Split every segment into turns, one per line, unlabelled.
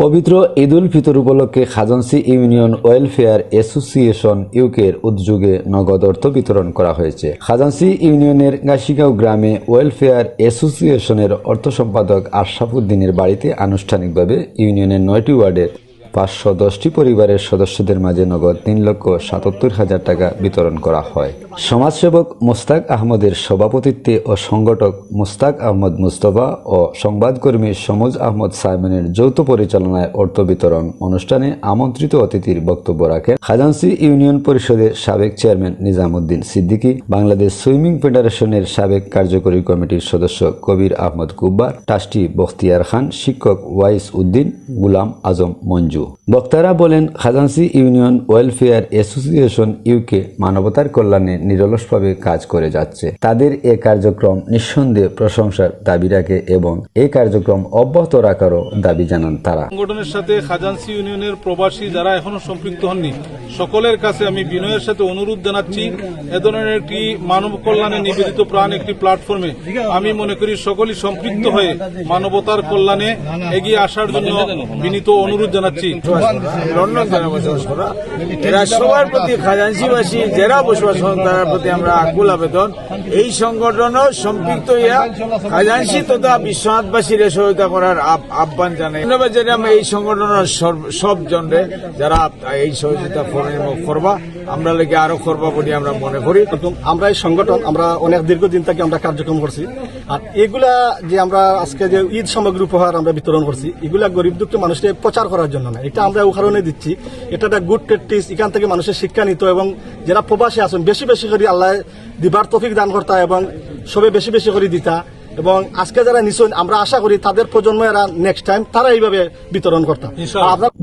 পবিত্র ঈদুল ফিতর উপলক্ষে খাজাঞ্চি union welfare association ইউকের উদ্যোগে নগদ অর্থ বিতরণ করা হয়েছে। খাজাঞ্চি ইউনিয়নের গাশিগাঁও গ্রামে ওয়েলফেয়ার অ্যাসোসিয়েশনের অর্থ সম্পাদক আশরাফ উদ্দিনের বাড়িতে আনুষ্ঠানিকভাবে ইউনিয়নের 9টি ওয়ার্ডের 510টি পরিবারের সদস্যদের মাঝে নগদ 3,77,000 টাকা বিতরণ করা হয়। সমাজসেবক মোস্তাক আহমদের সভাপতিত্বে ও সংগঠক মোস্তাক আহমদ মুস্তফা ও সংবাদকর্মী সমজ আহমদ সাইমনের যৌথ পরিচালনায় অর্থ বিতরণ অনুষ্ঠানে আমন্ত্রিত অতিথির বক্তব্য রাখেন খাজাঞ্চি ইউনিয়ন পরিষদের সাবেক চেয়ারম্যান নিজামুদ্দিন সিদ্দিকী, বাংলাদেশ সুইমিং ফেডারেশনের সাবেক কার্যকরী কমিটির সদস্য কবির আহমদ কুব্বার, ট্রাস্টি বখতিয়ার খান, শিক্ষক ওয়াইস উদ্দিন, গুলাম আজম মঞ্জু। বক্তারা বলেন, খাজাঞ্চি ইউনিয়ন ওয়েলফেয়ার অ্যাসোসিয়েশন ইউকে মানবতার কল্যাণে নিরলসভাবে কাজ করে যাচ্ছে। তাদের এ কার্যক্রম নিঃসন্দেহে প্রশংসার দাবি রাখে এবং এই কার্যক্রম অব্যাহত রাখারও দাবি জানান তারা।
সংগঠনের সাথে খাজাঞ্চি ইউনিয়নের প্রবাসী যারা এখনো সম্পৃক্ত হননি সকলের কাছে আমি বিনয়ের সাথে অনুরোধ জানাচ্ছি, এ ধরনের একটি মানব কল্যাণে নিবেদিত প্রাণ একটি প্ল্যাটফর্মে আমি মনে করি সকলেই সম্পৃক্ত হয়ে মানবতার কল্যাণে এগিয়ে আসার জন্য বিনীত অনুরোধ জানাচ্ছি।
এরা সবার প্রতি খাজাঞ্চিবাসী যারা বসবাস করেন তার প্রতি আমরা আকুল আবেদন, এই সংগঠনও সম্পৃক্ত হইয়া খাজাঞ্চি তথা বিশ্বনাথবাসীর সহায়তা করার আহ্বান জানাই। ধন্যবাদ জানাই আমরা এই সংগঠনের সব জনরে যারা এই সহযোগিতা করবা, আমরা লেগে আরো করবা বলে আমরা মনে করি।
আমরা এই সংগঠন আমরা অনেক দীর্ঘদিন থেকে আমরা কার্যক্রম করছি, আর এগুলা যে আমরা আজকে যে ঈদ সামগ্রী উপহার আমরা বিতরণ করছি, এগুলা গরিব দুঃখী মানুষকে প্রচার করার জন্য না, এটা আমরা ও কারণে দিচ্ছি। এটা একটা গুড প্র্যাকটিস, এখান থেকে মানুষের শিক্ষা নিত এবং যারা প্রবাসী আছেন বেশি বেশি করে আল্লাহ দিবার তৌফিক দান করতা এবং সবে বেশি বেশি করে দিতা, এবং আজকে যারা নিছেন আমরা আশা করি তাদের প্রজন্ম এরা নেক্সট টাইম তারা এইভাবে বিতরণ করতাম।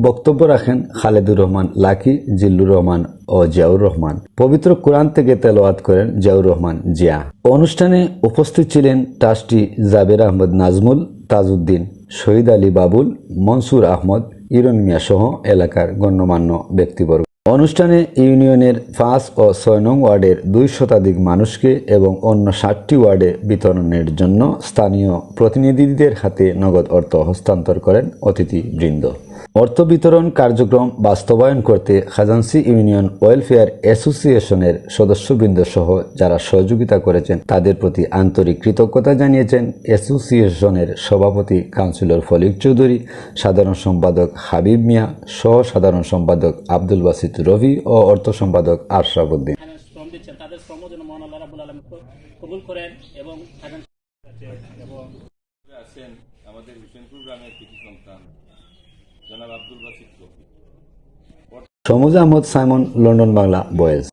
বক্তব্য রাখেন খালেদুর রহমান লাকি, জিল্লুর রহমান ও জিয়াউর রহমান। পবিত্র কোরআন থেকে তেলাওয়াত করেন জিয়াউর রহমান জিয়া। অনুষ্ঠানে উপস্থিত ছিলেন ট্রাস্টি জাবের আহমদ নাজমুল, তাজউদ্দিন, শহীদ আলী বাবুল, মনসুর আহমদ, ইরন মিয়া সহ এলাকার গণ্যমান্য ব্যক্তিবর্গ। অনুষ্ঠানে ইউনিয়নের 5 ও 6 নং ওয়ার্ডের 2 শতাধিক মানুষকে এবং অন্য 7টি ওয়ার্ডে বিতরণের জন্য স্থানীয় প্রতিনিধিদের হাতে নগদ অর্থ হস্তান্তর করেন অতিথিবৃন্দ। অর্থ বিতরণ কার্যক্রম বাস্তবায়ন করতে খাজাঞ্চি ইউনিয়ন ওয়েলফেয়ার অ্যাসোসিয়েশনের সদস্যবৃন্দ সহ যারা সহযোগিতা করেছেন তাদের প্রতি আন্তরিক কৃতজ্ঞতা জানিয়েছেন অ্যাসোসিয়েশনের সভাপতি কাউন্সিলর ফলিক চৌধুরী, সাধারণ সম্পাদক হাবিব মিয়া, সহ সাধারণ সম্পাদক আব্দুল বাসিত রফি ও অর্থ সম্পাদক আশরাফ উদ্দিন।
তাদের শ্রম যেন মহান আল্লাহ রাব্বুল আলামিন কবুল করেন এবং
আছেন আমাদের হুসেনপুর গ্রামের কৃষি সন্তান জনাব আব্দুল বাসিত রফি।
সমজ আহমদ সাইমন, লন্ডন বাংলা বয়েজ।